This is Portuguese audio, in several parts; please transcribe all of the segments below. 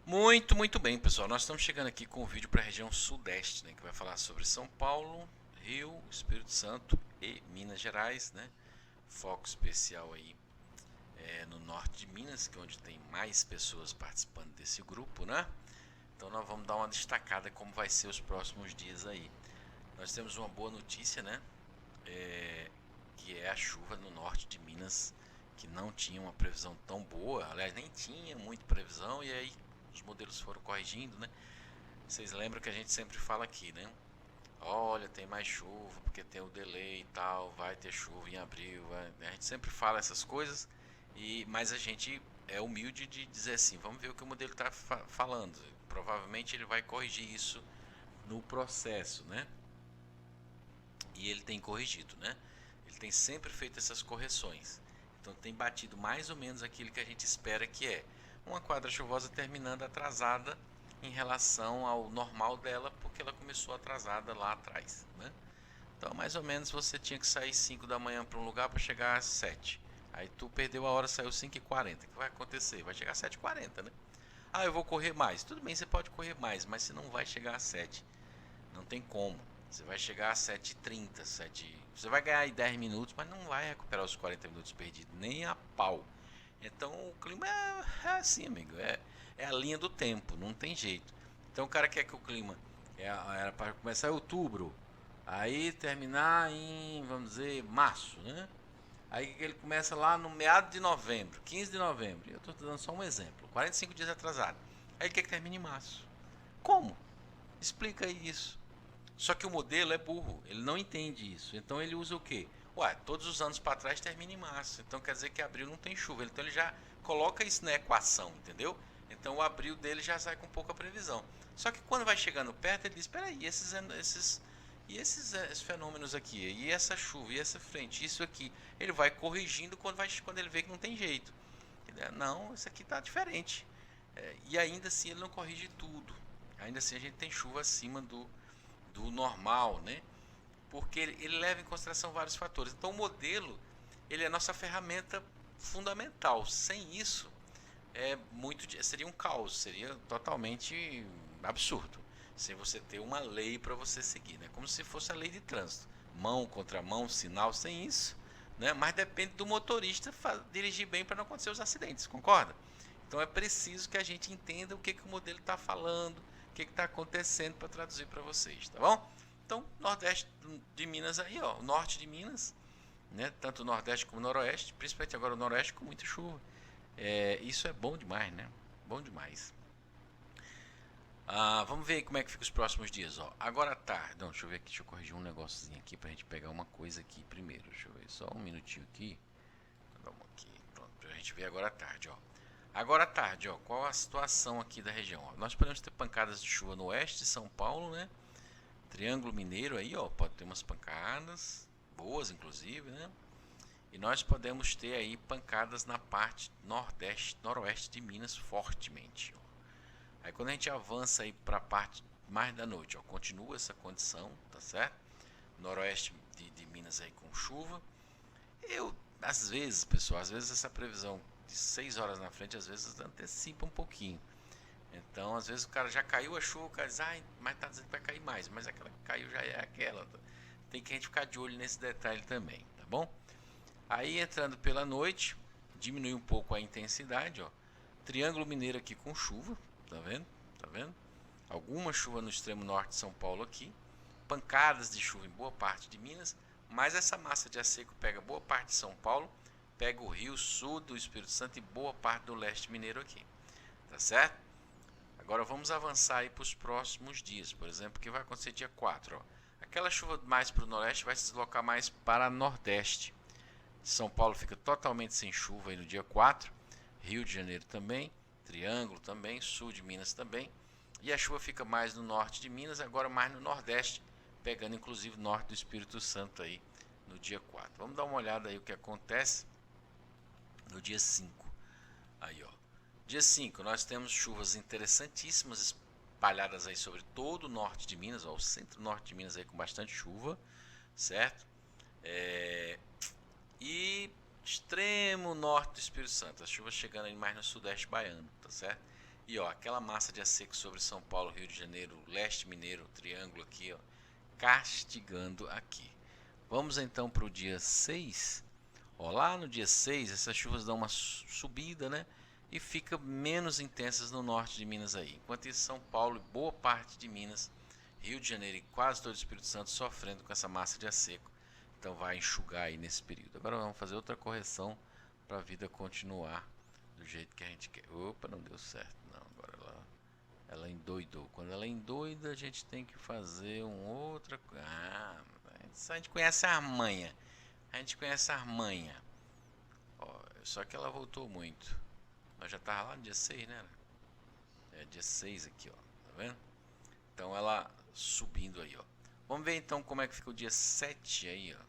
Muito bem, pessoal. Nós estamos chegando aqui com o vídeo para a região sudeste, né, que vai falar sobre São Paulo, Rio, Espírito Santo e Minas Gerais, né? Foco especial aí no norte de Minas, que é onde tem mais pessoas participando desse grupo, né? Então nós vamos dar uma destacada como vai ser os próximos dias aí. Nós temos uma boa notícia, né? Que é a chuva no norte de Minas, que não tinha uma previsão tão boa, aliás, nem tinha muita previsão, e aí os modelos foram corrigindo, né? Vocês lembram que a gente sempre fala aqui, né? Olha, tem mais chuva, porque tem o delay e tal, vai ter chuva em abril. A gente sempre fala essas coisas, mas a gente é humilde de dizer assim, vamos ver o que o modelo está falando. Provavelmente ele vai corrigir isso no processo, né? E ele tem corrigido, né? Ele tem sempre feito essas correções. Então tem batido mais ou menos aquilo que a gente espera, que é uma quadra chuvosa terminando atrasada em relação ao normal dela, porque ela começou atrasada lá atrás, né? Então mais ou menos você tinha que sair 5 da manhã para um lugar para chegar às 7. Aí tu perdeu a hora, saiu 5h40. O que vai acontecer? Vai chegar às 7h40, né? Ah, eu vou correr mais. Tudo bem, você pode correr mais, mas você não vai chegar às 7. Não tem como. Você vai chegar às 7h30, 7. Você vai ganhar aí 10 minutos, mas não vai recuperar os 40 minutos perdidos, nem a pau. Então o clima é assim, amigo. É a linha do tempo, não tem jeito. Então o cara quer que o clima era para começar em outubro, aí terminar em, vamos dizer, março, né? Aí ele começa lá no meado de novembro, 15 de novembro. Eu estou dando só um exemplo, 45 dias atrasado. Aí ele quer que termine em março. Como? Explica aí isso. Só que o modelo é burro, ele não entende isso. Então ele usa o quê? Ué, todos os anos para trás termina em março. Então quer dizer que abril não tem chuva. Então ele já coloca isso na equação, entendeu? Então o abril dele já sai com pouca previsão. Só que quando vai chegando perto, ele diz: espera aí, esses fenômenos aqui, e essa chuva, e essa frente, isso aqui, ele vai corrigindo quando ele vê que não tem jeito. Não, isso aqui está diferente. E ainda assim ele não corrige tudo. Ainda assim a gente tem chuva acima do normal, né? Porque ele leva em consideração vários fatores. Então o modelo, ele é a nossa ferramenta fundamental. Sem isso, seria um caos, seria totalmente absurdo. Sem você ter uma lei para você seguir, né? Como se fosse a lei de trânsito. Mão contra mão, sinal, sem isso, né? Mas depende do motorista dirigir bem para não acontecer os acidentes, concorda? Então é preciso que a gente entenda o que o modelo está falando, o que está acontecendo para traduzir para vocês, tá bom? Então, Nordeste de Minas aí, ó, o norte de Minas, né? Tanto o Nordeste como o Noroeste, principalmente agora o Noroeste com muita chuva. Isso é bom demais, né? Bom demais. Vamos ver como é que fica os próximos dias, ó. Agora à tarde, não, deixa eu ver aqui, deixa eu corrigir um negocinho aqui pra gente pegar uma coisa aqui primeiro. Deixa eu ver, só um minutinho aqui. Vamos aqui, pronto, pra gente ver agora à tarde, ó. Agora à tarde, ó, qual a situação aqui da região? Ó? Nós podemos ter pancadas de chuva no oeste de São Paulo, né? Triângulo Mineiro aí, ó, pode ter umas pancadas boas, inclusive, né? E nós podemos ter aí pancadas na parte nordeste, noroeste de Minas fortemente. Ó. Aí quando a gente avança aí para a parte mais da noite, ó, continua essa condição, tá certo? Noroeste de Minas aí com chuva. Às vezes, pessoal, às vezes essa previsão de 6 horas na frente, às vezes antecipa um pouquinho. Então, às vezes o cara já caiu a chuva, o cara diz, mas tá dizendo que vai cair mais, mas aquela que caiu já é aquela. Tem que a gente ficar de olho nesse detalhe também, tá bom? Aí entrando pela noite, diminui um pouco a intensidade, ó. Triângulo Mineiro aqui com chuva, tá vendo? Tá vendo? Alguma chuva no extremo norte de São Paulo aqui, pancadas de chuva em boa parte de Minas, mas essa massa de ar seco pega boa parte de São Paulo, pega o Rio, sul do Espírito Santo e boa parte do leste mineiro aqui, tá certo? Agora vamos avançar aí para os próximos dias, por exemplo, que vai acontecer dia 4, ó. Aquela chuva mais para o noroeste vai se deslocar mais para nordeste. São Paulo fica totalmente sem chuva aí no dia 4, Rio de Janeiro também, Triângulo também, sul de Minas também, e a chuva fica mais no norte de Minas, agora mais no nordeste, pegando inclusive o norte do Espírito Santo aí no dia 4. Vamos dar uma olhada aí o que acontece no dia 5. Aí, ó. Dia 5, nós temos chuvas interessantíssimas espalhadas aí sobre todo o norte de Minas, ó, o centro-norte de Minas aí com bastante chuva, certo? E extremo norte do Espírito Santo, as chuvas chegando aí mais no sudeste baiano, tá certo? E ó, aquela massa de ar seco sobre São Paulo, Rio de Janeiro, leste mineiro, triângulo aqui, ó, castigando aqui. Vamos então para o dia 6. Ó, lá no dia 6, essas chuvas dão uma subida, né? E fica menos intensas no norte de Minas aí. Enquanto isso, São Paulo e boa parte de Minas, Rio de Janeiro e quase todo o Espírito Santo sofrendo com essa massa de ar seco. Então vai enxugar aí nesse período. Agora vamos fazer outra correção para a vida continuar do jeito que a gente quer. Opa, não deu certo. Não, agora ela endoidou. Quando ela endoida, a gente tem que fazer outra. Ah, a gente conhece a manha. A gente conhece a manha. Ó, só que ela voltou muito. Nós já tava lá no dia 6, né? É dia 6 aqui, ó. Tá vendo? Então ela subindo aí, ó. Vamos ver então como é que fica o dia 7 aí, ó.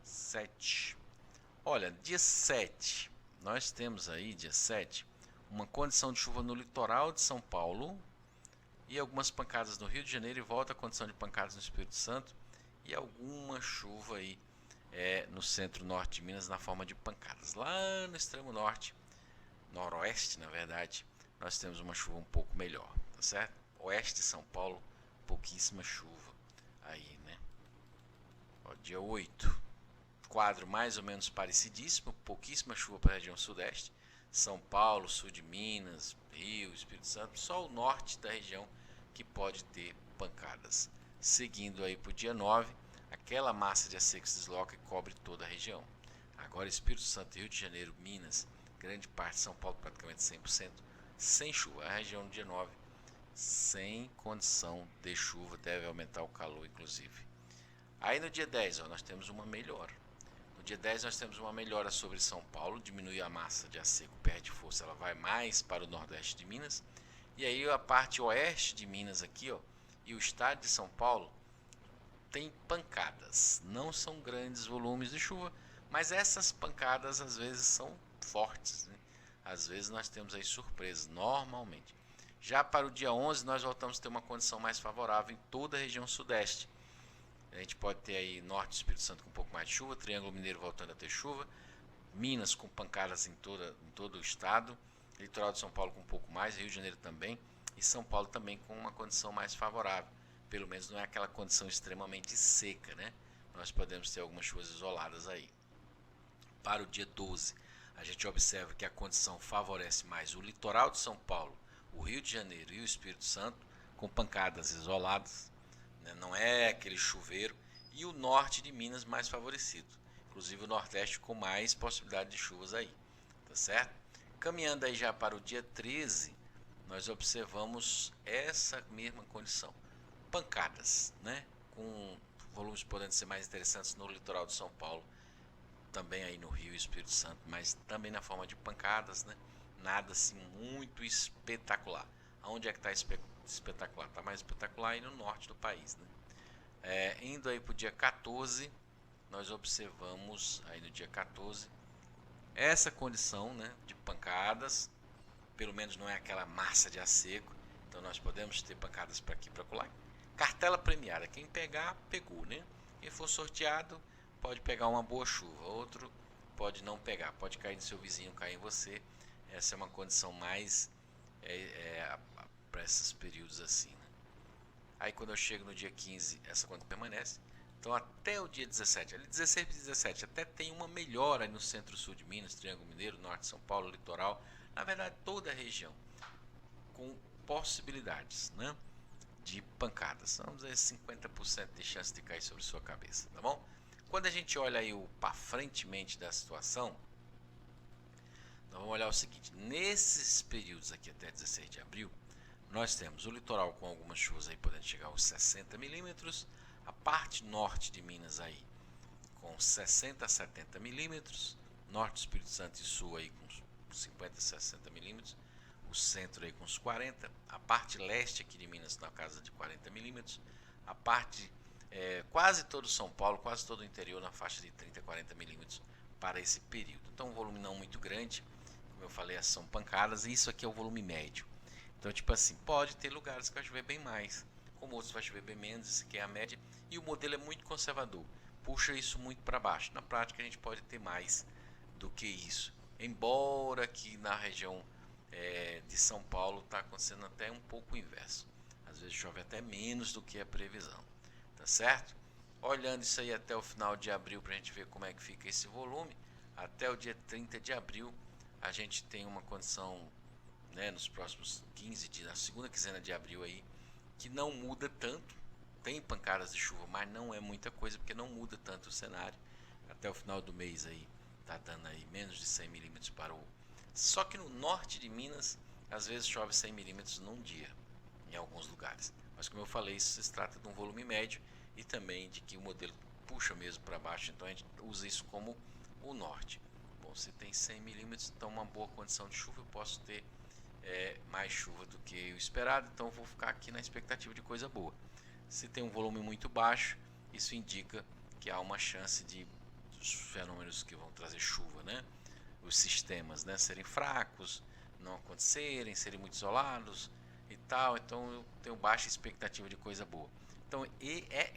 7. Olha, dia 7. Nós temos aí, dia 7, uma condição de chuva no litoral de São Paulo e algumas pancadas no Rio de Janeiro e volta a condição de pancadas no Espírito Santo e alguma chuva aí no centro-norte de Minas na forma de pancadas. Lá no extremo norte, noroeste na verdade, nós temos uma chuva um pouco melhor, tá certo? Oeste de São Paulo, pouquíssima chuva aí, né? Ó, dia 8, quadro mais ou menos parecidíssimo, pouquíssima chuva para a região sudeste, São Paulo, sul de Minas, Rio, Espírito Santo, só o norte da região que pode ter pancadas. Seguindo aí para o dia 9, aquela massa de ar seco se desloca e cobre toda a região. Agora Espírito Santo, Rio de Janeiro, Minas, grande parte de São Paulo, praticamente 100%, sem chuva. A região do dia 9, sem condição de chuva, deve aumentar o calor inclusive. Aí no dia 10, ó, nós temos uma melhora. No dia 10 nós temos uma melhora sobre São Paulo, diminui a massa de ar seco, perde força, ela vai mais para o nordeste de Minas. E aí a parte oeste de Minas aqui, ó, e o estado de São Paulo tem pancadas. Não são grandes volumes de chuva, mas essas pancadas às vezes são fortes, né? Às vezes nós temos aí surpresas, normalmente. Já para o dia 11 nós voltamos a ter uma condição mais favorável em toda a região sudeste. A gente pode ter aí norte do Espírito Santo com um pouco mais de chuva, Triângulo Mineiro voltando a ter chuva, Minas com pancadas em todo o estado, litoral de São Paulo com um pouco mais, Rio de Janeiro também, e São Paulo também com uma condição mais favorável. Pelo menos não é aquela condição extremamente seca, né? Nós podemos ter algumas chuvas isoladas aí. Para o dia 12, a gente observa que a condição favorece mais o litoral de São Paulo, o Rio de Janeiro e o Espírito Santo, com pancadas isoladas, né? Não é aquele chuveiro, e o norte de Minas mais favorecido, inclusive o nordeste com mais possibilidade de chuvas aí, tá certo? Caminhando aí já para o dia 13, nós observamos essa mesma condição, pancadas, né? Com volumes podendo ser mais interessantes no litoral de São Paulo, também aí no Rio e Espírito Santo, mas também na forma de pancadas, né? Nada assim muito espetacular. Aonde é que está espetacular? Está mais espetacular aí no norte do país, né? Indo aí para o dia 14, nós observamos aí no dia 14 essa condição, né, de pancadas. Pelo menos não é aquela massa de ar seco, então nós podemos ter pancadas para aqui e para lá. Cartela premiada, quem pegar, pegou, né? Quem for sorteado pode pegar uma boa chuva, outro pode não pegar, pode cair no seu vizinho, cair em você. Essa é uma condição mais para esses períodos assim, né? Aí quando eu chego no dia 15, essa condição permanece. Então até o dia 17, ali 16 e 17, até tem uma melhora no centro-sul de Minas, Triângulo Mineiro, norte de São Paulo, litoral, na verdade toda a região, com possibilidades, né, de pancadas. Vamos dizer 50% de chance de cair sobre sua cabeça, tá bom? Quando a gente olha aí o para frentemente da situação, nós vamos olhar o seguinte: nesses períodos aqui até 16 de abril, nós temos o litoral com algumas chuvas aí podendo chegar aos 60 milímetros, a parte norte de Minas aí com 60 a 70 milímetros, norte do Espírito Santo e sul aí com 50 a 60 milímetros, o centro aí com uns 40, a parte leste aqui de Minas na casa de 40 milímetros, a parte quase todo São Paulo, quase todo o interior na faixa de 30 a 40 milímetros para esse período. Então um volume não muito grande, como eu falei, são pancadas, e isso aqui é o volume médio. Então tipo assim, pode ter lugares que vai chover bem mais, como outros vai chover bem menos, isso aqui é a média, e o modelo é muito conservador, puxa isso muito para baixo. Na prática a gente pode ter mais do que isso, embora aqui na região de São Paulo está acontecendo até um pouco o inverso. Às vezes chove até menos do que a previsão, tá certo? Olhando isso aí até o final de abril para a gente ver como é que fica esse volume, até o dia 30 de abril a gente tem uma condição, né, nos próximos 15 dias, na segunda quinzena de abril aí, que não muda tanto. Tem pancadas de chuva, mas não é muita coisa, porque não muda tanto o cenário. Até o final do mês aí tá dando aí menos de 100 milímetros para o... Só que no norte de Minas, às vezes chove 100 milímetros num dia, em alguns lugares. Mas como eu falei, isso se trata de um volume médio e também de que o modelo puxa mesmo para baixo, então a gente usa isso como o norte. Bom, se tem 100 milímetros, então uma boa condição de chuva, eu posso ter mais chuva do que o esperado, então eu vou ficar aqui na expectativa de coisa boa. Se tem um volume muito baixo, isso indica que há uma chance de dos fenômenos que vão trazer chuva, né? Os sistemas, né, serem fracos, não acontecerem, serem muito isolados e tal. Então eu tenho baixa expectativa de coisa boa. Então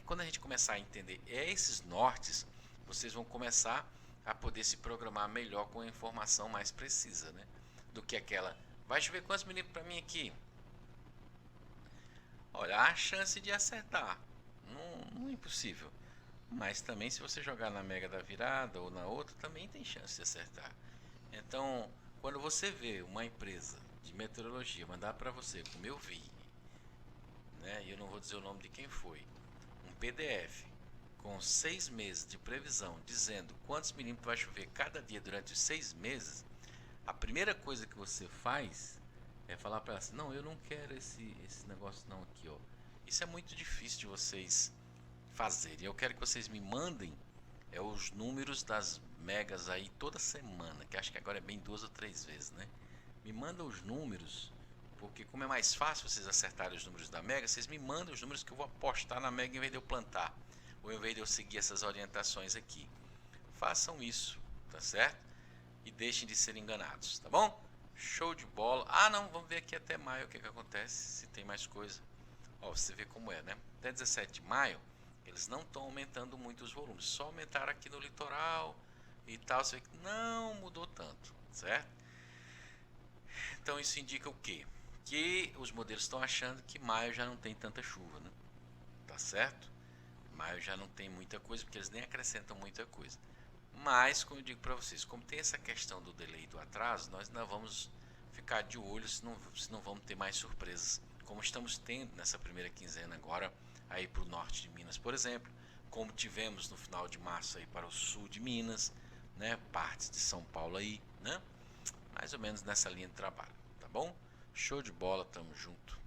quando a gente começar a entender esses nortes, vocês vão começar a poder se programar melhor com a informação mais precisa, né? Do que aquela, vai chover quantos milímetros para mim aqui? Olha, há chance de acertar, não é impossível. Mas também se você jogar na Mega da Virada ou na outra, também tem chance de acertar. Então, quando você vê uma empresa de meteorologia mandar para você, como eu vi, né, e eu não vou dizer o nome de quem foi, um PDF com 6 meses de previsão, dizendo quantos milímetros vai chover cada dia durante os 6 meses, a primeira coisa que você faz é falar para ela assim, não, eu não quero esse negócio não aqui, ó. Isso é muito difícil de vocês fazerem. Eu quero que vocês me mandem os números das megas aí toda semana, que acho que agora é bem 2 ou 3 vezes, né? Me mandam os números, porque como é mais fácil vocês acertarem os números da mega, vocês me mandam os números que eu vou apostar na mega em vez de eu plantar, ou em vez de eu seguir essas orientações aqui. Façam isso, tá certo? E deixem de ser enganados, tá bom? Show de bola. Ah, não, vamos ver aqui até maio o que acontece, se tem mais coisa. Ó, você vê como é, né? Até 17 de maio, eles não estão aumentando muito os volumes, só aumentaram aqui no litoral e tal. Você vê que não mudou tanto, certo? Então isso indica o quê? Que os modelos estão achando que maio já não tem tanta chuva, né? Tá certo? Maio já não tem muita coisa, porque eles nem acrescentam muita coisa. Mas, como eu digo para vocês, como tem essa questão do delay, do atraso, nós ainda vamos ficar de olho se não vamos ter mais surpresas, como estamos tendo nessa primeira quinzena agora, aí para o norte de Minas, por exemplo, como tivemos no final de março aí para o sul de Minas, né, partes de São Paulo aí, né, mais ou menos nessa linha de trabalho, tá bom? Show de bola, tamo junto.